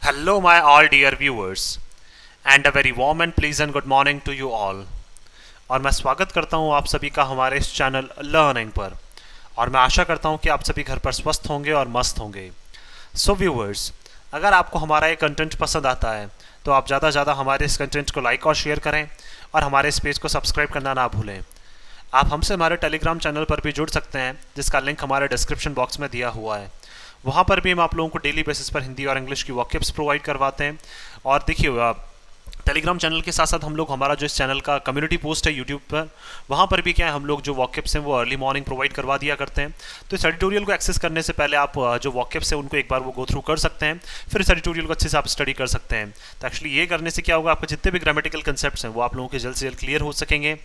Hello, my all dear viewers, and a very warm and pleasant good morning to you all. और मैं स्वागत करता हूं आप सभी का हमारे इस चैनल लर्निंग पर। और मैं आशा करता हूं कि आप सभी घर पर स्वस्थ होंगे और मस्त होंगे। सो व्यूअर्स, अगर आपको हमारा ये कंटेंट पसंद आता है तो आप ज़्यादा से ज़्यादा हमारे इस कंटेंट को लाइक और शेयर करें और हमारे इस पेज को सब्सक्राइब करना ना भूलें। आप हमसे हमारे टेलीग्राम चैनल पर भी जुड़ सकते हैं, जिसका लिंक हमारे डिस्क्रिप्शन बॉक्स में दिया हुआ है। वहाँ पर भी हम आप लोगों को डेली बेसिस पर हिंदी और इंग्लिश की वॉकअप्स प्रोवाइड करवाते हैं। और देखिए, टेलीग्राम चैनल के साथ साथ हम लोग हमारा जो इस चैनल का कम्युनिटी पोस्ट है यूट्यूब पर, वहाँ पर भी क्या है, हम लोग जो वॉकअप्स हैं वो अर्ली मॉर्निंग प्रोवाइड करवा दिया करते हैं। तो इस एडिटोरियल को एक्सेस करने से पहले आप जो वॉकअप्स हैं उनको एक बार वो गो थ्रू कर सकते हैं, फिर इस एडिटोरियल को अच्छे से आप स्टडी कर सकते हैं। तो एक्चुअली ये करने से क्या होगा, आपके जितने भी ग्रामेटिकल कंसेप्ट्स हैं वो आप लोगों के जल्द से जल्द क्लियर हो सकेंगे।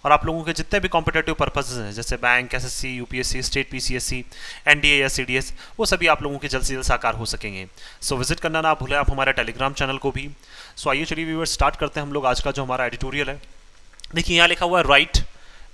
और आप लोगों के जितने भी कॉम्पिटेटिव पर्पसेज हैं, जैसे bank, SSC, UPSC, state PCSC, NDA या सीडीएस, वो सभी आप लोगों के जल्द से जल्द साकार हो सकेंगे। सो विजिट करना ना भूलें आप हमारे टेलीग्राम चैनल को भी। सो आइए चलिए व्यूअर्स, स्टार्ट करते हैं हम लोग आज का जो हमारा एडिटोरियल है। देखिए यहाँ लिखा हुआ है राइट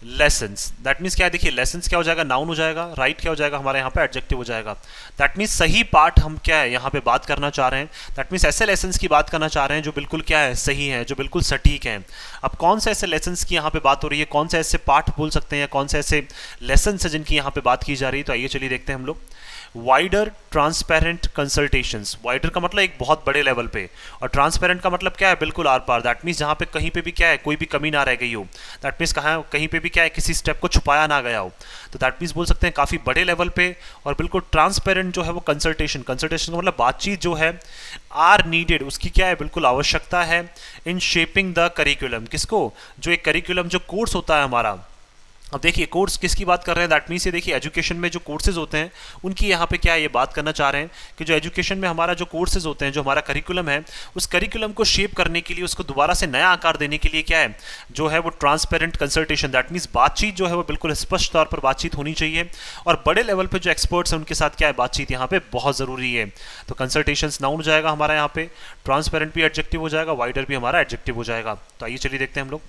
लेसन्स। दैट मीन्स क्या है, देखिए लेसन्स क्या हो जाएगा, नाउन हो जाएगा, राइट क्या हो जाएगा हमारे यहाँ पे एडजेक्टिव हो जाएगा। दैट मीन्स सही पार्ट हम क्या है यहाँ पे बात करना चाह रहे हैं। दैट मीन्स ऐसे लेसन्स की बात करना चाह रहे हैं जो बिल्कुल क्या है, सही है, जो बिल्कुल सटीक हैं। अब कौन से ऐसे लेसन्स की यहाँ पे बात हो रही है, कौन से ऐसे पार्ट बोल सकते हैं या कौन से ऐसे लेसन्स हैं जिनकी यहाँ पे बात की जा रही है, तो आइए चलिए देखते हैं हम लोग। Wider transparent consultations. वाइडर का मतलब एक बहुत बड़े लेवल पे, और ट्रांसपेरेंट का मतलब क्या है, बिल्कुल आर पार। दैट मीन्स जहाँ पे कहीं पे भी क्या है, कोई भी कमी ना रह गई हो। दैट मीन्स कहीं पे भी क्या है, किसी स्टेप को छुपाया ना गया हो। तो दैट मीन्स बोल सकते हैं काफ़ी बड़े लेवल पे और बिल्कुल ट्रांसपेरेंट जो है वो कंसल्टेशन। कंसल्टेशन का मतलब बातचीत जो है, आर नीडेड, उसकी क्या है, बिल्कुल आवश्यकता है। इन शेपिंग द करिकुलम, किसको, जो एक करिकुलम जो कोर्स होता है हमारा। अब देखिए कोर्स किसकी बात कर रहे हैं, दैट मीन्स ये देखिए एजुकेशन में जो कोर्सेज होते हैं उनकी यहाँ पे क्या है, ये बात करना चाह रहे हैं कि जो एजुकेशन में हमारा जो कोर्सेज होते हैं, जो हमारा करिकुलम है, उस करिकुलम को शेप करने के लिए, उसको दोबारा से नया आकार देने के लिए क्या है, जो है वो ट्रांसपेरेंट कंसल्टेशन। दैट मीन्स बातचीत जो है वो बिल्कुल स्पष्ट तौर पर बातचीत होनी चाहिए। और बड़े लेवल पर जो एक्सपर्ट्स हैं उनके साथ क्या है, बातचीत यहाँ पे बहुत ज़रूरी है। तो कंसल्टेशंस नाउन हो जाएगा हमारा यहाँ पे, ट्रांसपेरेंट भी एडजेक्टिव हो जाएगा, वाइडर भी हमारा एडजेक्टिव हो जाएगा। तो आइए चलिए देखते हैं हम लोग।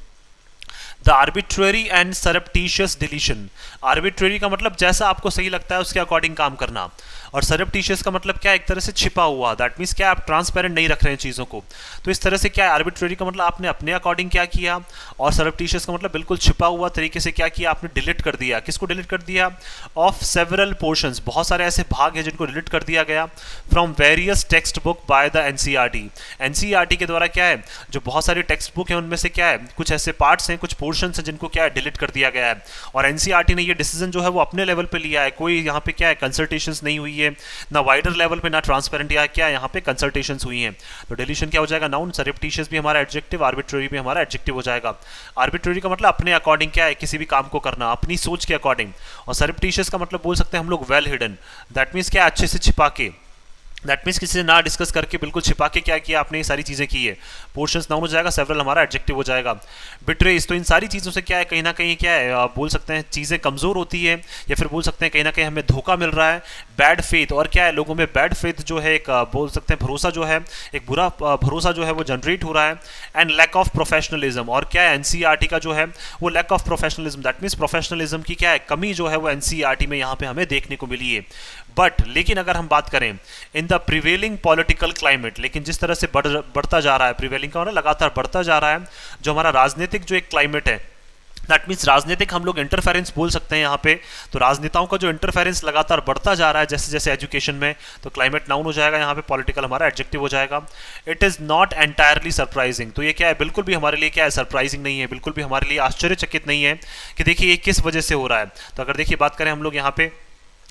The arbitrary and सरप्टिशियस deletion. Arbitrary का मतलब जैसा आपको सही लगता है उसके अकॉर्डिंग काम करना, और सरप्टिशियस का मतलब क्या है, एक तरह से छिपा हुआ। दैट मीन्स क्या, आप ट्रांसपेरेंट नहीं रख रहे हैं चीज़ों को। तो इस तरह से क्या है, आर्बिट्रेरी का मतलब आपने अपने अकॉर्डिंग क्या किया, और सरप्टिशियस का मतलब बिल्कुल छिपा हुआ तरीके से क्या किया, आपने डिलीट कर दिया। किसको डिलीट कर दिया, ऑफ सेवरल पोर्शंस, बहुत सारे ऐसे भाग हैं जिनको डिलीट कर दिया गया, from various text book by the NCERT. NCERT के द्वारा क्या है, जो बहुत सारी टेक्स्ट बुक हैं उनमें से क्या है, कुछ ऐसे पार्ट्स हैं, कुछ पोर्शंस हैं जिनको क्या है, डिलीट कर दिया गया है। और एनसीईआरटी ने ये डिसीजन जो है वो अपने लेवल पे लिया है, कोई यहाँ पे क्या है, कंसल्टेशंस नहीं हुई है, ना वाइडर लेवल पे, ना ट्रांसपेरेंट, या क्या यहाँ पे कंसल्टेशंस हुई हैं। तो डिलीशन क्या हो जाएगा, नाउन। सरप्टिशियस भी हमारा एडजेक्टिव, आर्बिट्रेरी भी हमारा एडजेक्टिव हो जाएगा। आर्बिट्रेरी का मतलब अपने अकॉर्डिंग क्या है, किसी भी काम को करना अपनी सोच के अकॉर्डिंग, और सरप्टिशियस का मतलब बोल सकते हैं हम लोग वेल हिडन। दैट मीन्स क्या, अच्छे से छिपा के। दैट मीन्स किसी से ना डिस्कस करके बिल्कुल छिपा के क्या किया आपने, ये सारी चीज़ें की है। पोर्शंस नाउन हो जाएगा, सेवरल हमारा एडजेक्टिव हो जाएगा। बिट्रेस, तो इन सारी चीज़ों से क्या है, कहीं ना कहीं क्या है, बोल सकते हैं चीज़ें कमज़ोर होती है, या फिर बोल सकते हैं कहीं ना कहीं हमें धोखा मिल रहा है। बैड फेथ, और क्या है, लोगों में बैड फेथ जो है, एक बोल सकते हैं भरोसा जो है, एक बुरा भरोसा जो है वो जनरेट हो रहा है। एंड लैक ऑफ प्रोफेशनलिज्म, और क्या है, एनसीईआरटी का जो है वो lack of professionalism. That means professionalism की क्या है, कमी जो है वो एनसीईआरटी में यहाँ पे हमें देखने को मिली है। बट लेकिन अगर हम बात करें in the prevailing political climate, लेकिन जिस तरह से बढ़ता जा रहा है, प्रिवेलिंग का मतलब लगातार बढ़ता जा रहा है, जो हमारा राजनीतिक जो एक क्लाइमेट है, दैट मीन्स राजनीतिक हम लोग इंटरफेरेंस बोल सकते हैं यहाँ पे। तो राजनेताओं का जो इंटरफेरेंस लगातार बढ़ता जा रहा है जैसे जैसे एजुकेशन में, तो क्लाइमेट नाउन हो जाएगा यहाँ पे, पॉलिटिकल हमारा एडजेक्टिव हो जाएगा। It is not entirely surprising, तो ये क्या है, बिल्कुल भी हमारे लिए क्या है, सरप्राइजिंग नहीं है, बिल्कुल भी हमारे लिए आश्चर्यचकित नहीं है कि देखिए ये किस वजह से हो रहा है। तो अगर देखिए बात करें हम लोग यहाँ पे,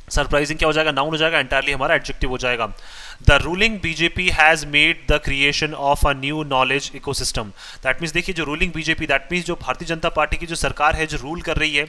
सरप्राइजिंग क्या हो जाएगा, नाउन हो जाएगा, एंटायरली हमारा एडजेक्टिव हो जाएगा। The ruling BJP has made the creation of a new knowledge ecosystem. That means देखिए जो रूलिंग बीजेपी, दैट मीन्स जो भारतीय जनता पार्टी की जो सरकार है, जो रूल कर रही है,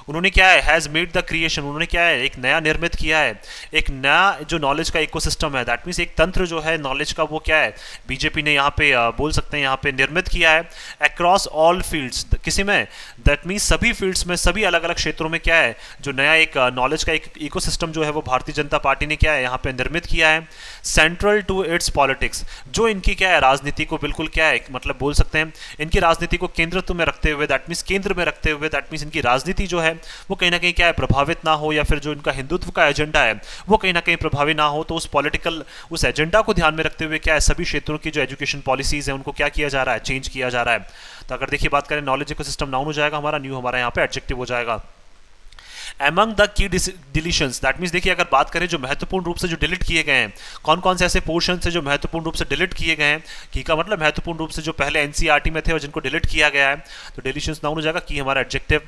उन्होंने क्या है, हैज मेड द क्रिएशन, उन्होंने क्या है, एक नया निर्मित किया है, एक नया जो नॉलेज का इकोसिस्टम है। दैट मीन्स एक तंत्र जो है नॉलेज का, वो क्या है, बीजेपी ने यहाँ पे बोल सकते हैं यहाँ पे निर्मित किया है। अक्रॉस ऑल फील्ड्स, किसी में, दैट मीन्स सभी फील्ड्स में, सभी अलग अलग क्षेत्रों में क्या है, जो नया एक नॉलेज का एक सिस्टम जो है वो भारतीय जनता पार्टी ने क्या है यहाँ पे निर्मित किया है, सेंट्रल टू इट्स पॉलिटिक्स, जो इनकी क्या है राजनीति को बिल्कुल क्या है मतलब बोल सकते हैं इनकी राजनीति को केंद्रत्व में रखते हुए, दैट मीन्स केंद्र में रखते हुए, दैट मीन्स इनकी राजनीति जो है वो कहीं ना कहीं क्या है प्रभावित ना हो, या फिर जो इनका हिंदुत्व का एजेंडा है वो कहीं ना कहीं प्रभावी ना हो। तो उस पॉलिटिकल उस एजेंडा को ध्यान में रखते हुए क्या है सभी क्षेत्रों की जो एजुकेशन पॉलिसीज है उनको क्या किया जा रहा है, चेंज किया जा रहा है। तो अगर देखिए बात करें नॉलेज इकोसिस्टम नाउन हो जाएगा हमारा, न्यू हमारा यहाँ पे एडजेक्टिव हो जाएगा। Among the key deletions, that means देखिए अगर बात करें जो महत्वपूर्ण रूप से जो डिलीट किए गए हैं, कौन कौन से ऐसे पोर्शन है जो महत्वपूर्ण रूप से डिलीट किए गए हैं, की का मतलब महत्वपूर्ण रूप से जो पहले एनसीईआरटी में थे और जिनको डिलीट किया गया है, तो डिलीशंस नाउन हो जाएगा की हमारा adjective.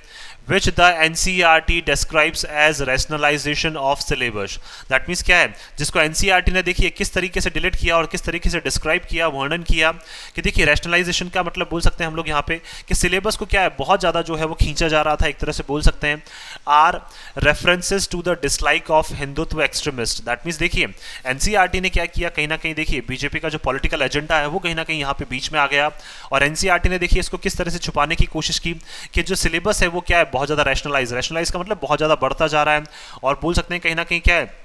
which the NCERT describes as rationalization of syllabus, that means क्या है जिसको NCERT ने देखिए किस तरीके से डिलीट किया और किस तरीके से डिस्क्राइब किया, वर्णन किया कि देखिए रैशनलाइजेशन का मतलब बोल सकते हैं हम लोग यहाँ पे कि सिलेबस को क्या है बहुत ज़्यादा जो है वो खींचा जा रहा था, एक तरह से बोल सकते हैं are references to the dislike of Hindutva extremist. That means देखिए NCERT ने क्या किया, कहीं ना कहीं देखिए बीजेपी का जो पॉलिटिकल एजेंडा है वो कहीं ना कहीं यहाँ पे बीच में आ गया, और NCERT ने देखिए इसको किस तरह से छुपाने की कोशिश की कि जो सिलेबस है वो क्या है बहुत ज़्यादा रैशनलाइज का मतलब बहुत ज़्यादा बढ़ता जा रहा है, और बोल सकते हैं कहीं ना कहीं क्या है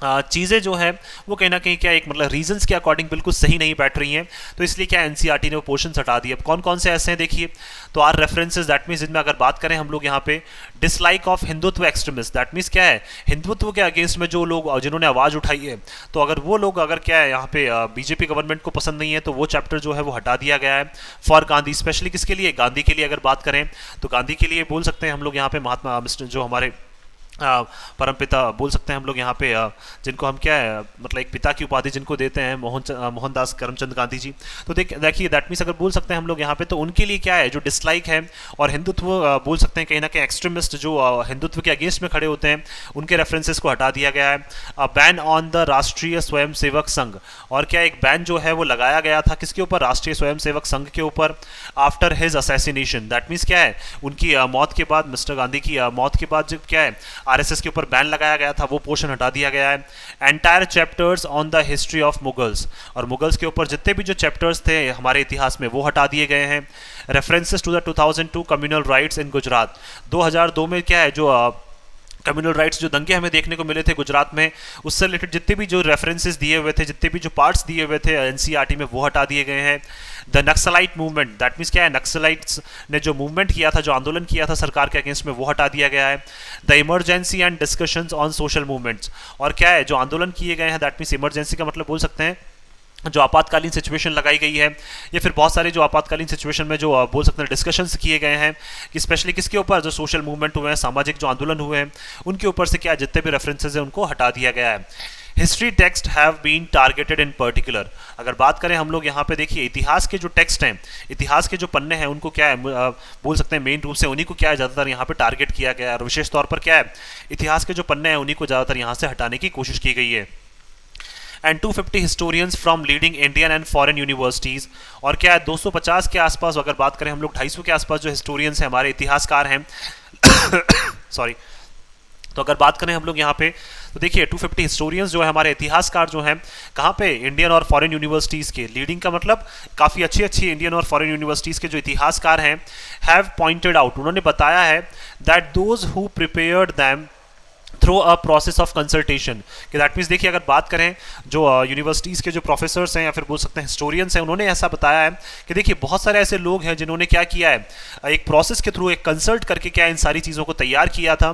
चीज़ें जो है वो कहीं ना कहीं क्या एक मतलब रीजंस के अकॉर्डिंग बिल्कुल सही नहीं बैठ रही हैं, तो इसलिए क्या NCERT ने वो पोर्शन हटा दिए। अब कौन कौन से ऐसे हैं देखिए, तो आर रेफरेंसेस, दैट मीन्स जिनमें अगर बात करें हम लोग यहाँ पे dislike of Hindutva extremist, that means क्या है हिंदुत्व के अगेंस्ट में जो लोग जिन्होंने आवाज़ उठाई है, तो अगर वो लोग अगर क्या है यहाँ पे बीजेपी गवर्नमेंट को पसंद नहीं है तो वो चैप्टर जो है वो हटा दिया गया है फॉर गांधी, स्पेशली किसके लिए, गांधी के लिए अगर बात करें तो गांधी के लिए बोल सकते हैं हम लोग यहाँ पे महात्मा जो हमारे परमपिता बोल सकते हैं हम लोग यहाँ पे जिनको हम क्या है मतलब एक पिता की उपाधि जिनको देते हैं मोहनदास करमचंद गांधी जी, तो देखिए दैट मीन्स अगर बोल सकते हैं हम लोग यहाँ पे तो उनके लिए क्या है जो डिसलाइक है और हिंदुत्व बोल सकते हैं कहीं ना कहीं एक्सट्रीमिस्ट जो हिंदुत्व के अगेंस्ट में खड़े होते हैं उनके रेफरेंसेस को हटा दिया गया है। बैन ऑन द राष्ट्रीय स्वयंसेवक संघ, और क्या एक बैन जो है वो लगाया गया था किसके ऊपर, राष्ट्रीय स्वयंसेवक संघ के ऊपर, after his assassination, that means क्या है उनकी मौत के बाद, मिस्टर गांधी की मौत के बाद जब क्या है आरएसएस के ऊपर बैन लगाया गया था वो पोर्शन हटा दिया गया है। Entire chapters on the history of Mughals, और मुगल्स के ऊपर जितने भी जो चैप्टर्स थे हमारे इतिहास में वो हटा दिए गए हैं। References to the 2002 communal riots in Gujarat, 2002 में क्या है जो कम्युनल राइट्स जो दंगे हमें देखने को मिले थे गुजरात में, उससे रिलेटेड जितने भी जो रेफरेंसेस दिए हुए थे, जितने भी जो पार्ट्स दिए हुए थे एनसीईआरटी में वो हटा दिए गए हैं। The naxalite movement, that means क्या है नक्सलाइट्स ने जो मूवमेंट किया था, जो आंदोलन किया था सरकार के अगेंस्ट में, वो हटा दिया गया है। The emergency and discussions on social movements, और क्या है जो आंदोलन किए गए हैं, दैट मीन्स इमरजेंसी का मतलब बोल सकते हैं जो आपातकालीन सिचुएशन लगाई गई है, या फिर बहुत सारे जो आपातकालीन सिचुएशन में जो बोल सकते हैं डिस्कशंस किए गए हैं कि स्पेशली किसके ऊपर, जो सोशल मूवमेंट हुए हैं, सामाजिक जो आंदोलन हुए हैं उनके ऊपर से क्या जितने भी रेफरेंसेज हैं उनको हटा दिया गया है। History text have been targeted in particular, अगर बात करें हम लोग यहाँ पे देखिए इतिहास के जो टेक्स्ट हैं, इतिहास के जो पन्ने हैं उनको क्या है बोल सकते हैं मेन रूप से उन्हीं को क्या है ज़्यादातर यहाँ पे टारगेट किया गया है, और विशेष तौर पर क्या है इतिहास के जो पन्ने हैं उन्हीं को ज़्यादातर यहाँ से हटाने की कोशिश की गई है। And 250 historians from leading Indian and foreign universities, और क्या है 250 के आसपास, अगर बात करें हम लोग 250 के आसपास जो हिस्टोरियंस हैं हमारे इतिहासकार हैं सॉरी, तो अगर बात करें हम लोग यहाँ पे तो देखिए 250 हिस्टोरियंस जो है हमारे इतिहासकार जो हैं कहाँ पे, इंडियन और फॉरेन यूनिवर्सिटीज़ के, लीडिंग का मतलब काफ़ी अच्छी अच्छी इंडियन और फॉरेन यूनिवर्सिटीज़ के जो इतिहासकार हैं, हैव पॉइंटेड आउट, उन्होंने बताया है that those who prepared them through a process of consultation, कि दैट मीन्स देखिए अगर बात करें जो यूनिवर्सिटीज़ के जो प्रोफेसर्स हैं या फिर बोल सकते हैं हिस्टोरियंस हैं, उन्होंने ऐसा बताया है कि देखिए बहुत सारे ऐसे लोग हैं जिन्होंने क्या किया है एक प्रोसेस के थ्रू एक कंसल्ट करके क्या इन सारी चीज़ों को तैयार किया था,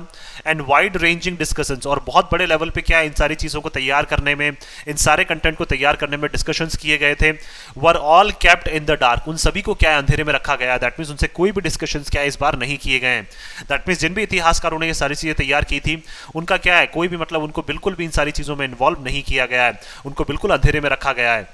एंड वाइड रेंजिंग डिस्कशंस, और बहुत बड़े लेवल पे क्या इन सारी चीज़ों को तैयार करने में, इन सारे कंटेंट को तैयार करने में डिस्कशंस किए गए थे। Were all kept in the dark, उन सभी को क्या है अंधेरे में रखा गया, दैट मीन्स उनसे कोई भी डिस्कशंस क्या इस बार नहीं किए गए हैं। दैट मीन्स जिन भी इतिहासकारों ने ये सारी चीज़ें तैयार की थी उनका क्या है कोई भी मतलब उनको बिल्कुल भी इन सारी चीज़ों में इन्वॉल्व नहीं किया गया है, उनको बिल्कुल अंधेरे में रखा गया है।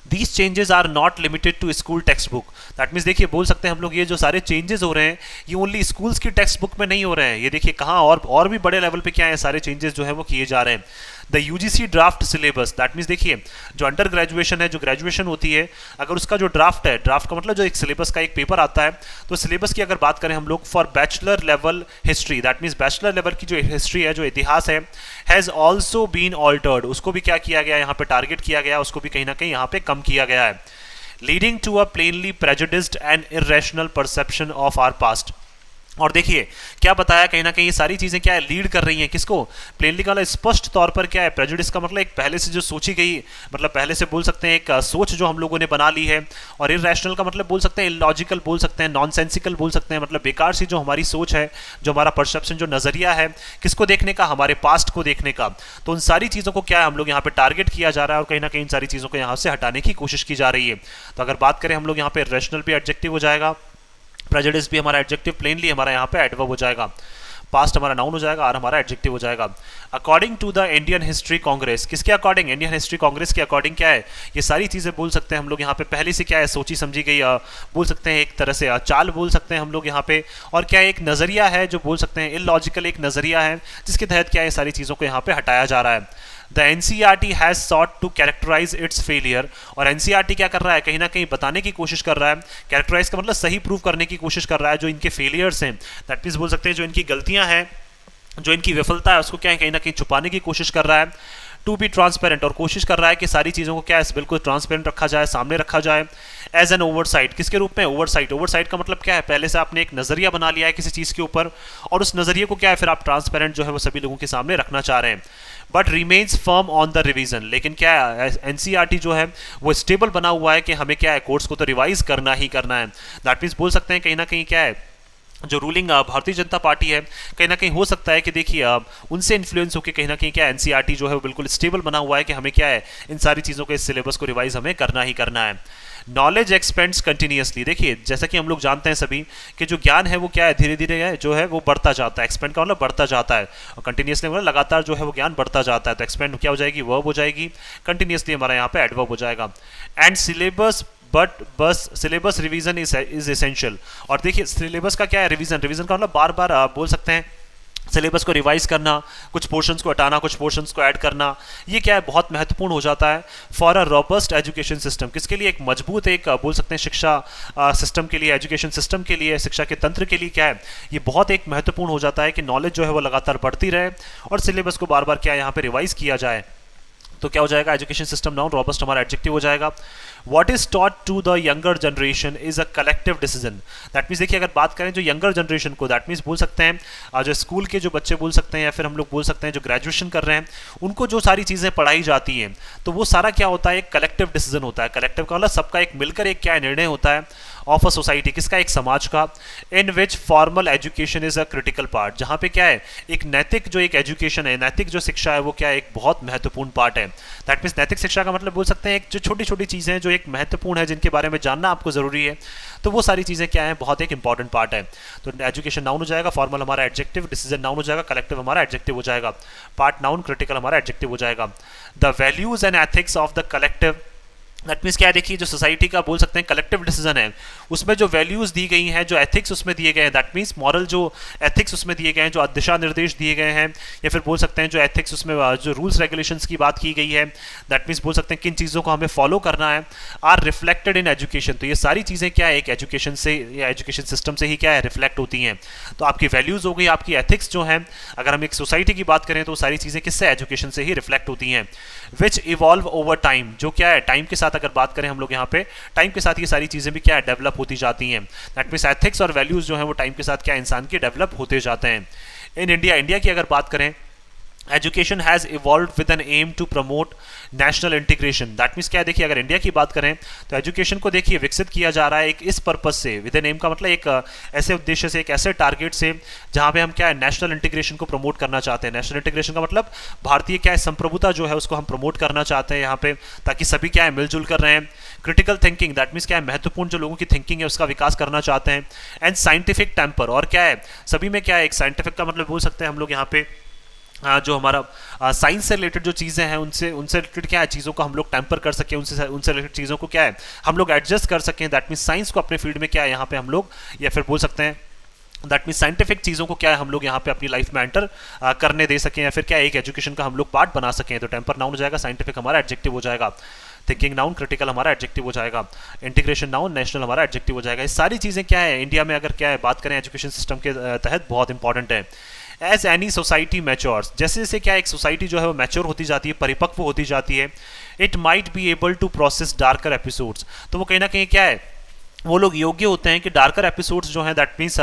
These changes are not limited to school textbook, that means देखिए बोल सकते हैं हम लोग ये जो सारे चेंजेस हो रहे हैं ये ओनली स्कूल्स की टेक्स्ट बुक में नहीं हो रहे हैं, ये देखिए कहाँ और भी बड़े लेवल पे क्या है सारे चेंजेस जो है वो किए जा रहे हैं। The UGC draft syllabus, that means देखिए जो अंडर ग्रेजुएशन है, जो ग्रेजुएशन होती है, अगर उसका जो ड्राफ्ट है, ड्राफ्ट का मतलब जो एक सिलेबस का एक पेपर आता है, तो सिलेबस की अगर बात करें हम लोग for bachelor level history, that means bachelor level की जो हिस्ट्री है, जो इतिहास है, हैज़ ऑल्सो बीन ऑल्टर्ड, उसको भी क्या किया गया यहाँ पे टारगेट किया गया, उसको भी कहीं ना कहीं यहाँ पे कम किया गया है। Leading to a plainly prejudiced and irrational perception of our past, और देखिए क्या बताया, कहीं ना कहीं ये सारी चीजें क्या है, लीड कर रही हैं किसको, प्लेनली का स्पष्ट तौर पर क्या है, प्रेजुडिस का मतलब एक पहले से जो सोची गई, मतलब पहले से बोल सकते हैं एक सोच जो हम लोगों ने बना ली है। और इरैशनल का मतलब बोल सकते हैं इलॉजिकल, बोल सकते हैं नॉनसेंसिकल, बोल सकते हैं मतलब बेकार सी जो हमारी सोच है, जो हमारा परसेप्शन, जो नजरिया है किसको देखने का, हमारे पास्ट को देखने का। तो उन सारी चीज़ों को क्या है हम लोग यहाँ पे टारगेट किया जा रहा है और कहीं ना कहीं इन सारी चीज़ों को यहाँ से हटाने की कोशिश की जा रही है। तो अगर बात करें हम लोग यहाँ पे रैशनल भी एडजेक्टिव हो जाएगा, प्रेजुडिस भी हमारा एडजेक्टिव, प्लेनली हमारा यहाँ पे एडवर्ब हो जाएगा, पास्ट हमारा नाउन हो जाएगा और हमारा एडजेक्टिव हो जाएगा। According to the Indian History Congress, किसके अकॉर्डिंग, इंडियन हिस्ट्री कांग्रेस के अकॉर्डिंग क्या है, ये सारी चीज़ें बोल सकते हैं हम लोग यहाँ पे पहले से क्या है सोची समझी गई, बोल सकते हैं एक तरह से चाल बोल सकते हैं हम लोग यहाँ पे। और क्या एक नज़रिया है जो बोल सकते हैं इलॉजिकल एक नज़रिया है, जिसके तहत क्या है सारी चीज़ों को यहाँ पे हटाया जा रहा है। The NCERT has sought to characterise its failure, और एनसीईआरटी क्या कर रहा है, कहीं ना कहीं बताने की कोशिश कर रहा है, कैरेक्टराइज का मतलब सही प्रूव करने की कोशिश कर रहा है जो इनके फेलियर्स हैं, दैट मीन्स बोल सकते हैं जो इनकी गलतियां हैं, जो इनकी विफलता है उसको क्या है कहीं ना कहीं छुपाने की कोशिश कर रहा है। टू बी ट्रांसपेरेंट, और कोशिश कर रहा है कि सारी चीज़ों को क्या है बिल्कुल ट्रांसपेरेंट रखा जाए, सामने रखा जाए। एज एन ओवरसाइट, किसके रूप में, ओवरसाइट, ओवरसाइट का मतलब क्या है, पहले से आपने एक नज़रिया बना लिया है किसी चीज़ के ऊपर और उस नज़रिए को क्या है फिर आप ट्रांसपेरेंट जो है वो सभी लोगों के सामने रखना चाह रहे हैं। But remains firm on the revision, लेकिन क्या है एनसीईआरटी जो है वो स्टेबल बना हुआ है कि हमें क्या है कोर्स को तो रिवाइज करना ही करना है। दैट मीन्स बोल सकते हैं कहीं ना कहीं क्या है जो रूलिंग भारतीय जनता पार्टी है, कहीं ना कहीं हो सकता है कि देखिए उनसे इन्फ्लुएंस होकर कहीं ना कहीं क्या एनसीईआरटी जो है वो बिल्कुल स्टेबल बना हुआ है कि हमें क्या है इन सारी चीज़ों के इस सिलेबस को रिवाइज हमें करना ही करना है। नॉलेज एक्सपेंड्स कंटिन्यूसली, देखिए जैसा कि हम लोग जानते हैं सभी कि जो ज्ञान है वो क्या है धीरे धीरे जो है वो बढ़ता जाता है, एक्सपेंड का मतलब बढ़ता जाता है, और कंटिन्यूसली मतलब लगातार जो है वो ज्ञान बढ़ता जाता है। तो एक्सपेंड क्या हो जाएगी, वर्ब हो जाएगी, कंटिन्यूसली हमारा यहाँ पे एडवर्ब हो जाएगा। एंड सिलेबस बट बस सिलेबस रिवीजन इज एसेंशियल, और देखिए सिलेबस का क्या है रिवीजन, रिवीजन का मतलब बार बार बोल सकते हैं सिलेबस को रिवाइज करना, कुछ पोर्शंस को हटाना, कुछ पोर्शंस को ऐड करना, ये क्या है बहुत महत्वपूर्ण हो जाता है for a robust education system, किसके लिए, एक मजबूत एक बोल सकते हैं शिक्षा सिस्टम के लिए, एजुकेशन सिस्टम के लिए, शिक्षा के तंत्र के लिए क्या है ये बहुत एक महत्वपूर्ण हो जाता है कि नॉलेज जो है वो लगातार बढ़ती रहे और सिलेबस को बार बार क्या यहाँ पे रिवाइज किया जाए। तो क्या हो जाएगा, एजुकेशन सिस्टम नाउन, रॉबस्ट हमारा एडजेक्टिव हो जाएगा। What is taught to the younger generation is a collective decision, that means देखिए अगर बात करें जो यंगर जनरेशन को, दैट मीन्स बोल सकते हैं जो स्कूल के जो बच्चे बोल सकते हैं या फिर हम लोग बोल सकते हैं जो ग्रेजुएशन कर रहे हैं उनको जो सारी चीज़ें पढ़ाई जाती हैं तो वो सारा क्या होता है एक कलेक्टिव डिसीजन होता है। कलेक्टिव का मतलब सबका एक मिलकर एक क्या निर्णय होता है ऑफ अ सोसाइटी, किसका, एक समाज का। In which formal education is a critical part, जहाँ पे क्या है एक नैतिक जो एक एजुकेशन है, नैतिक जो शिक्षा है वो क्या है एक बहुत महत्वपूर्ण पार्ट है। दैट मीन्स नैतिक शिक्षा का मतलब बोल सकते हैं एक जो छोटी छोटी चीज़ें हैं जो एक महत्वपूर्ण है जिनके बारे में जानना आपको ज़रूरी है, तो वो सारी चीज़ें क्या है बहुत एक इंपॉर्टेंट पार्ट है। तो एजुकेशन नाउन हो जाएगा, फॉर्मल हमारा एडजेक्टिव, डिसीजन नाउन हो जाएगा, कलेक्टिव हमारा एडजेक्टिव हो जाएगा, पार्ट नाउन, क्रिटिकल हमारा एडजेक्टिव हो जाएगा। The values and ethics of the collective, that means क्या है देखिए जो सोसाइटी का बोल सकते हैं कलेक्टिव डिसीजन है उसमें जो वैल्यूज दी गई हैं, जो एथिक्स उसमें दिए गए हैं, दैट मीन्स मॉरल जो एथिक्स उसमें दिए गए हैं, जो दिशा निर्देश दिए गए हैं, या फिर बोल सकते हैं जो एथिक्स उसमें जो रूल्स रेगुलेशंस की बात की गई है, दैट मीन्स बोल सकते हैं किन चीज़ों को हमें फॉलो करना है, आर रिफ्लेक्टेड इन एजुकेशन। तो ये सारी चीज़ें क्या है एक एजुकेशन से या एजुकेशन सिस्टम से ही क्या है रिफ्लेक्ट होती हैं। तो आपकी वैल्यूज़ हो गई, आपकी एथिक्स जो हैं, अगर हम एक सोसाइटी की बात करें तो सारी चीज़ें किससे, एजुकेशन से ही रिफ्लेक्ट होती हैं। विच इवॉल्व ओवर टाइम, जो क्या है टाइम के साथ अगर बात करें हम लोग यहाँ पे टाइम के साथ ये सारी चीज़ें भी क्या है डेवलप होती जाती हैं। दैट मीन्स एथिक्स और वैल्यूज़ जो है वो टाइम के साथ क्या इंसान के डेवलप होते जाते हैं। इन इंडिया की अगर बात करें, education has evolve with an aim to promote national integration, that means क्या है देखिए अगर इंडिया की बात करें तो एजुकेशन को देखिए विकसित किया जा रहा है एक इस पर्पज से, विद एन एम का मतलब एक ऐसे उद्देश्य से, एक ऐसे टारगेट से जहां पे हम क्या है नेशनल इंटीग्रेशन को प्रमोट करना चाहते हैं। नेशनल इंटीग्रेशन का मतलब भारतीय क्या है संप्रभुता जो है उसको हम प्रमोट करना चाहते हैं यहाँ पे, ताकि सभी क्या है मिलजुल कर रहे हैं। क्रिटिकल थिंकिंग, दैट मीन्स क्या है महत्वपूर्ण जो लोगों की थिंकिंग है उसका विकास करना चाहते हैं। एंड साइंटिफिक टेम्पर, और क्या है सभी में क्या है एक साइंटिफिक का मतलब बोल सकते हैं हम लोग यहाँ पे जो हमारा साइंस से रिलेटेड जो चीज़ें हैं उनसे रिलेटेड क्या है चीज़ों को हम लोग टेम्पर कर सकें, उनसे रिलेटेड चीज़ों को क्या है हम लोग एडजस्ट कर सकें। दैट मीन्स साइंस को अपने फील्ड में क्या है यहाँ पे हम लोग, या फिर बोल सकते हैं दैट मीन्स साइंटिफिक चीज़ों को क्या है हम लोग यहाँ पे अपनी लाइफ में एंटर करने दे सकें, या फिर क्या है एक एजुकेशन का हम लोग पार्ट बना सकें। तो टेम्पर नाउन हो जाएगा, साइंटिफिक हमारा एडजेक्टिव हो जाएगा, थिंकिंग नाउन, क्रिटिकल हमारा एडजेक्टिव हो जाएगा, इंटीग्रेशन नाउन, नेशनल हमारा एडजेक्टिव हो जाएगा। ये सारी चीज़ें क्या है इंडिया में अगर क्या है बात करें एजुकेशन सिस्टम के तहत बहुत इंपॉर्टेंट है। एज एनी सोसाइटी मैच्योर्स, जैसे जैसे क्या एक सोसाइटी जो है वो मैच्योर होती जाती है, परिपक्व होती जाती है, it might be able to process darker episodes, तो वो कहीं ना कहीं क्या है वो लोग योग्य होते हैं कि डार्कर एपिसोड्स जो हैं, दैट मीन्स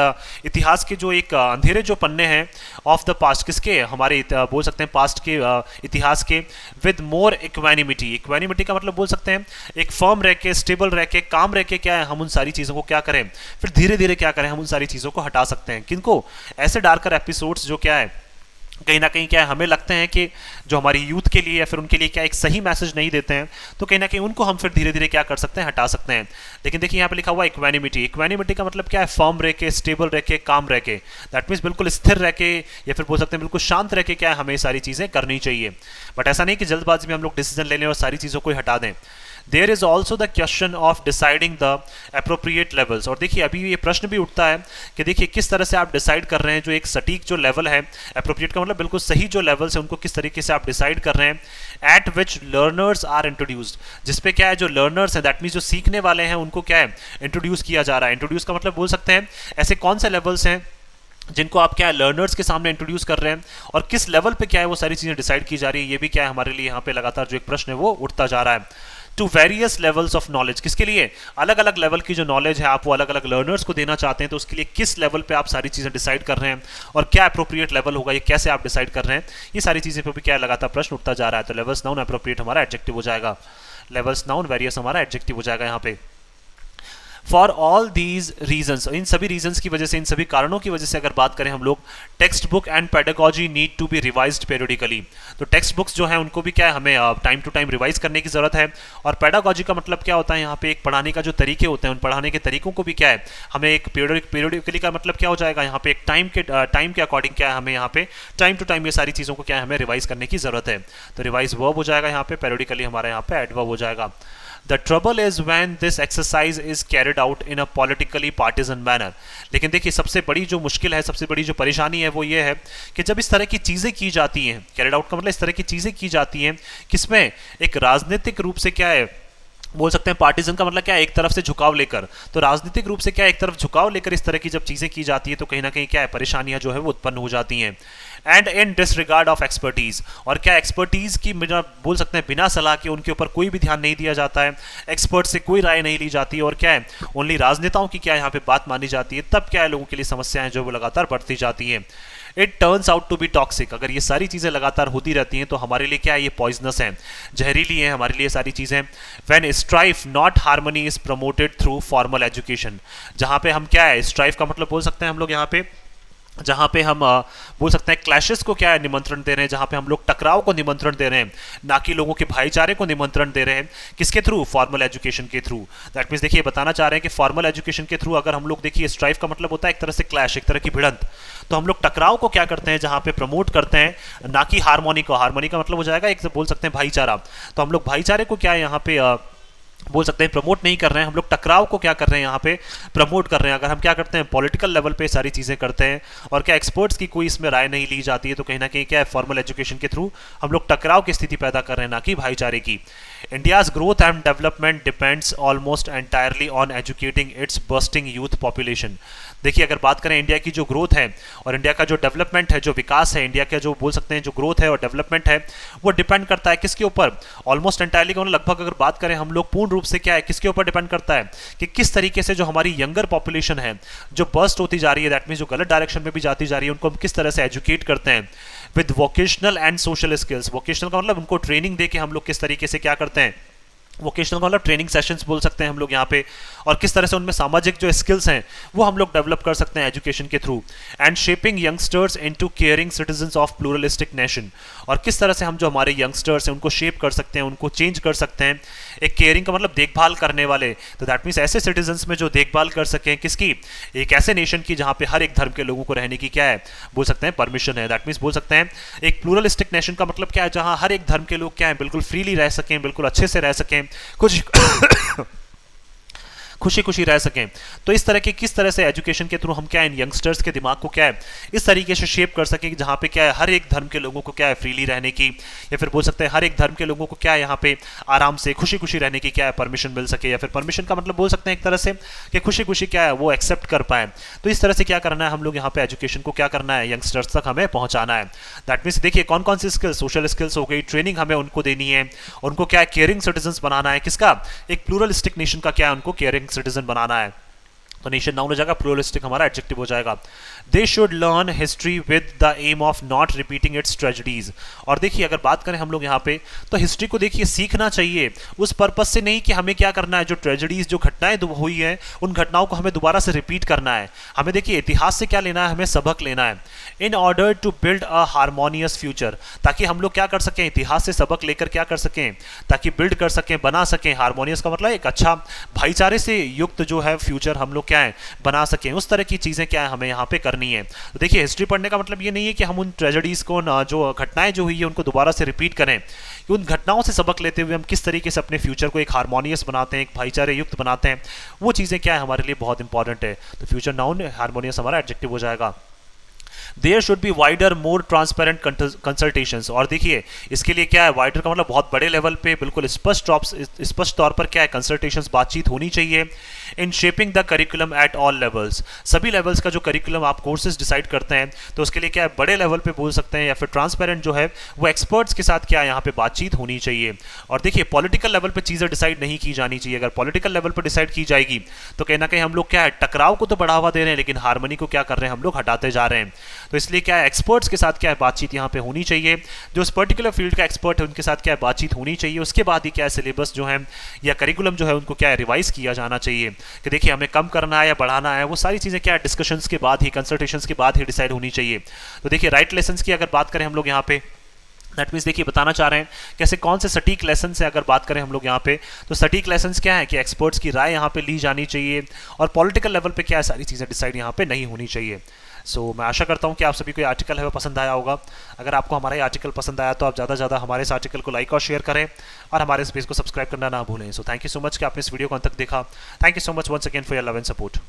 इतिहास के जो एक अंधेरे जो पन्ने हैं ऑफ द पास्ट, किसके, हमारे बोल सकते हैं पास्ट के इतिहास के, विद मोर इक्वानिमिटी। इक्वानिमिटी का मतलब बोल सकते हैं एक फर्म रह के, स्टेबल रह के, काम रह के क्या है हम उन सारी चीज़ों को क्या करें, फिर धीरे धीरे क्या करें हम उन सारी चीज़ों को हटा सकते हैं। किनको, ऐसे डार्कर एपिसोड्स जो क्या है कहीं ना कहीं क्या है हमें लगते हैं कि जो हमारी यूथ के लिए या फिर उनके लिए क्या एक सही मैसेज नहीं देते हैं, तो कहीं ना कहीं उनको हम फिर धीरे धीरे क्या कर सकते हैं, हटा सकते हैं। लेकिन देखिए यहाँ पे लिखा हुआ इक्वानिमिटी। इक्वानिमिटी का मतलब क्या है, फर्म रह के, स्टेबल रह के, काम रह के, दैट मीन्स बिल्कुल स्थिर रह के या फिर बोल सकते हैं बिल्कुल शांत रह के क्या है हमें सारी चीज़ें करनी चाहिए। बट ऐसा नहीं कि जल्दबाजी में हम लोग डिसीजन ले लें और सारी चीज़ों को ही हटा दें। There is also the question of deciding the appropriate levels. और देखिए अभी ये प्रश्न भी उठता है कि देखिए किस तरह से आप डिसाइड कर रहे हैं जो एक सटीक जो लेवल है, अप्रोप्रिएट का मतलब बिल्कुल सही जो लेवल्स है उनको किस तरीके से आप डिसाइड कर रहे हैं। At which learners are introduced, जिसपे क्या है जो लर्नर्स हैं, दैट मीन्स जो सीखने वाले हैं उनको क्या है इंट्रोड्यूस किया जा रहा है। इंट्रोड्यूस का मतलब बोल सकते हैं ऐसे कौन से लेवल्स हैं जिनको आप क्या है लर्नर्स के सामने इंट्रोड्यूस कर रहे हैं, और किस लेवल पे क्या है वो सारी चीज़ें डिसाइड की जा रही है। ये भी क्या है हमारे लिए यहाँ पे लगातार जो एक प्रश्न है वो उठता जा रहा है। To various levels of knowledge, किसके लिए, अलग अलग लेवल की जो नॉलेज है आप वो अलग अलग लर्नर्स को देना चाहते हैं, तो उसके लिए किस लेवल पे आप सारी चीज़ें डिसाइड कर रहे हैं और क्या अप्रोप्रिएट लेवल होगा, ये कैसे आप डिसाइड कर रहे हैं, ये सारी चीज़ें पे भी क्या लगातार प्रश्न उठता जा रहा है। तो लेवल्स नाउन, अप्रोप्रिएट हमारा एडजेक्टिव हो जाएगा, लेवल्स नाउन, वेरियस हमारा एडजेक्टिव हो जाएगा यहाँ पे। फॉर ऑल दीज रीजन्स, इन सभी रीजन्स की वजह से, इन सभी कारणों की वजह से अगर बात करें हम लोग, text book and pedagogy need to be revised periodically. तो टेक्स्ट बुक्स जो हैं उनको भी क्या है हमें टाइम टू टाइम रिवाइज करने की जरूरत है। और पेडागॉजी का मतलब क्या होता है यहाँ पे, एक पढ़ाने का जो तरीके होते हैं उन पढ़ाने के तरीकों को भी क्या है हमें एक पेरियोडिकली का मतलब क्या हो जाएगा यहाँ पे एक टाइम के अकॉर्डिंग क्या है हमें यहाँ पे टाइम टू टाइम ये सारी चीज़ों को क्या है हमें रिवाइज करने की जरूरत है। तो रिवाइज वर्ब हो जाएगा यहाँ पे, पेरियोडिकली हमारे यहाँ पे एडवर्ब हो जाएगा। The trouble is when this exercise is carried out in a politically partisan manner। लेकिन देखिए सबसे बड़ी जो मुश्किल है, सबसे बड़ी जो परेशानी है वो ये है कि जब इस तरह की चीज़ें की जाती हैं, कैरिड आउट का मतलब इस तरह की चीज़ें की जाती हैं किसमें, एक राजनीतिक रूप से क्या है बोल सकते हैं, पार्टीजन का मतलब क्या है एक तरफ से झुकाव लेकर, तो राजनीतिक रूप से क्या एक तरफ झुकाव लेकर इस तरह की जब चीज़ें की जाती है तो कहीं ना कहीं क्या है परेशानियां जो है वो उत्पन्न हो जाती हैं। And in disregard of expertise, और क्या एक्सपर्टीज की बोल सकते हैं बिना सलाह के उनके ऊपर कोई भी ध्यान नहीं दिया जाता है, एक्सपर्ट से कोई राय नहीं ली जाती है, और क्या है ओनली राजनेताओं की क्या यहाँ पे बात मानी जाती है, तब क्या है लोगों के लिए समस्याएं जो वो लगातार बढ़ती जाती हैं। It turns out to be toxic, अगर ये सारी चीज़ें लगातार होती रहती हैं तो हमारे लिए क्या है ये पॉइजनस है, जहरीली है हमारे लिए सारी चीज़ें। When strife not harmony is promoted through formal education, जहाँ पे हम क्या है स्ट्राइफ का मतलब बोल सकते हैं हम लोग यहाँ पे जहाँ पे हम बोल सकते हैं क्लैशेस को क्या है निमंत्रण दे रहे हैं, जहाँ पे हम लोग टकराव को निमंत्रण दे रहे हैं, ना कि लोगों के भाईचारे को निमंत्रण दे रहे हैं, किसके थ्रू, फॉर्मल एजुकेशन के थ्रू। दैट मीन्स देखिए बताना चाह रहे हैं कि फॉर्मल एजुकेशन के थ्रू अगर हम लोग देखिए स्ट्राइफ का मतलब होता है एक तरह से क्लैश, एक तरह की भिड़ंत, तो हम लोग टकराव को क्या करते हैं जहाँ पे प्रमोट करते हैं, ना कि हारमोनी को। हारमोनी का मतलब हो जाएगा एक बोल सकते हैं भाईचारा, तो हम लोग भाईचारे को क्या है यहाँ पे बोल सकते हैं प्रमोट नहीं कर रहे हैं, हम लोग टकराव को क्या कर रहे हैं यहाँ पे प्रमोट कर रहे हैं। अगर हम क्या करते हैं पॉलिटिकल लेवल पे सारी चीज़ें करते हैं और क्या एक्सपर्ट्स की कोई इसमें राय नहीं ली जाती है, तो कहीं ना कहीं क्या है फॉर्मल एजुकेशन के थ्रू हम लोग टकराव की स्थिति पैदा कर रहे हैं, ना कि भाईचारे की। India's growth and development depends almost entirely on educating it's bursting youth population. देखिए अगर बात करें इंडिया की जो ग्रोथ है और इंडिया का जो डेवलपमेंट है, जो विकास है इंडिया का, जो बोल सकते हैं जो ग्रोथ है और डेवलपमेंट है, वो डिपेंड करता है किसके ऊपर, ऑलमोस्ट एंटायरली का लगभग अगर बात करें हम लोग पूर्ण रूप से क्या है किसके ऊपर डिपेंड करता है कि किस तरीके से जो हमारी यंगर पॉपुलेशन है जो बर्स्ट होती जा रही है, दैट मीन्स जो गलत डायरेक्शन में भी जाती जा रही है, उनको हम किस तरह से एजुकेट करते हैं with vocational and social skills. Vocational का मतलब उनको ट्रेनिंग दे के हम लोग किस तरीके से क्या करते हैं, वोकेशनल का मतलब ट्रेनिंग सेशंस बोल सकते हैं हम लोग यहाँ पे, और किस तरह से उनमें सामाजिक जो स्किल्स हैं वो हम लोग डेवलप कर सकते हैं एजुकेशन के through. And shaping youngsters into caring citizens of pluralistic nation, और किस तरह से हम जो हमारे यंगस्टर्स हैं उनको शेप कर सकते हैं, उनको चेंज कर सकते हैं। एक केयरिंग का मतलब देखभाल करने वाले, तो दैट मीन्स ऐसे सिटीजन्स में जो देखभाल कर सकें किसकी, एक ऐसे नेशन की जहाँ पे हर एक धर्म के लोगों को रहने की क्या है बोल सकते हैं परमिशन है। दैट मीन्स बोल सकते हैं एक प्लूरलिस्टिक नेशन का मतलब क्या है, जहाँ हर एक धर्म के लोग क्या है बिल्कुल फ्रीली रह सकें, बिल्कुल अच्छे से रह सकें, कुछ खुशी खुशी रह सकें। तो इस तरह के किस तरह से एजुकेशन के थ्रू हम क्या है इन यंगस्टर्स के दिमाग को क्या है इस तरीके से शेप कर सकें कि जहाँ पे क्या है हर एक धर्म के लोगों को क्या है फ्रीली रहने की, या फिर बोल सकते हैं हर एक धर्म के लोगों को क्या है यहाँ पे आराम से खुशी खुशी रहने की क्या है परमिशन मिल सके, या फिर परमिशन का मतलब बोल सकते हैं एक तरह से कि खुशी खुशी क्या है वो एक्सेप्ट कर पाए। तो इस तरह से क्या करना है हम लोग यहाँ पे एजुकेशन को क्या करना है यंगस्टर्स तक हमें पहुँचाना है। दैट मीन्स देखिए कौन कौन सी स्किल्स, सोशल स्किल्स हो गई, ट्रेनिंग हमें उनको देनी है, उनको क्या है केयरिंग सिटीजन्स बनाना है, किसका, एक प्लूरलिस्टिक नेशन का क्या है उनको केयरिंग सिटीजन बनाना है, तो नेशन नाउन हो जाएगा, प्लूरलिस्टिक हमारा एडजेक्टिव हो जाएगा। They should learn history with the aim of not repeating its tragedies. और देखिए अगर बात करें हम लोग यहाँ पे, तो हिस्ट्री को देखिए सीखना चाहिए, उस पर्पज से नहीं कि हमें क्या करना है, जो ट्रेजेडीज जो घटनाएं हुई हैं उन घटनाओं को हमें दोबारा से रिपीट करना है। हमें देखिए इतिहास से क्या लेना है, हमें सबक लेना है, in order to build a harmonious future, ताकि हम लोग क्या कर सकें, इतिहास से सबक लेकर क्या कर सकें, ताकि बिल्ड कर सकें, बना सकें। हार्मोनियस का मतलब एक अच्छा भाईचारे से युक्त जो है फ्यूचर हम लोग क्या है बना सकें, उस तरह की चीज़ें क्या है हमें यहाँ पे करनी है। तो देखिए हिस्ट्री पढ़ने का मतलब ये नहीं है कि हम उन ट्रेजेडीज़ को जो घटनाएं जो हुई है उनको दोबारा से रिपीट करें, कि उन घटनाओं से सबक लेते हुए हम किस तरीके से अपने फ्यूचर को एक हार्मोनियस बनाते हैं, एक भाईचारे युक्त बनाते हैं, वो चीज़ें क्या है हमारे लिए बहुत इंपॉर्टेंट है। तो फ्यूचर नाउन हार्मोनियस हमारा एडजेक्टिव हो जाएगा। There should be wider more transparent consultations. और देखिए इसके लिए क्या है, वाइडर का मतलब बहुत बड़े लेवल पे बिल्कुल स्पष्ट तौर पर क्या है, कंसल्टेशंस बातचीत होनी चाहिए। In shaping the curriculum at all levels, सभी लेवल्स का जो करिकुलम आप कोर्सेज डिसाइड करते हैं तो उसके लिए क्या है बड़े लेवल पे बोल सकते हैं, या फिर ट्रांसपेरेंट जो है वो एक्सपर्ट्स के साथ क्या है यहाँ पे बातचीत होनी चाहिए। और देखिए पॉलिटिकल लेवल पे चीज़ें डिसाइड नहीं की जानी चाहिए, अगर पॉलिटिकल लेवल पे डिसाइड की जाएगी तो कहीं ना कहीं हम लोग क्या है टकराव को तो बढ़ावा दे रहे हैं, लेकिन हार्मनी को क्या कर रहे हैं हम लोग हटाते जा रहे हैं। तो इसलिए क्या है एक्सपर्ट्स के साथ क्या है बातचीत यहाँ पे होनी चाहिए, जो इस पर्टिकुलर फील्ड का एक्सपर्ट है उनके साथ क्या है बातचीत होनी चाहिए। उसके बाद ही क्या है सिलेबस जो है या करिकुलम जो है उनको क्या है रिवाइज किया जाना चाहिए, कि देखिए हमें कम करना है या बढ़ाना है, वो सारी चीज़ें क्या है डिस्कशंस के बाद ही, कंसल्टेशंस के बाद ही डिसाइड होनी चाहिए। तो देखिए राइट लेसन्स की अगर बात करें हम लोग यहाँ पे, दैट मीन्स देखिए बताना चाह रहे हैं कैसे कौन से सटीक लेसन से अगर बात करें हम लोग यहाँ पे, तो सटीक लेसन्स क्या है कि एक्सपर्ट्स की राय यहाँ पे ली जानी चाहिए, और पॉलिटिकल लेवल पे क्या है सारी चीज़ें डिसाइड यहाँ पे नहीं होनी चाहिए। मैं आशा करता हूँ कि आप सभी को ये आर्टिकल है वो पसंद आया होगा। अगर आपको हमारा ये आर्टिकल पसंद आया तो आप ज़्यादा से ज़्यादा हमारे इस आर्टिकल को लाइक और शेयर करें, और हमारे इस पेज को सब्सक्राइब करना ना भूलें। थैंक यू सो मच कि आपने इस वीडियो को अंत तक देखा। Thank you so much once again for your love and support.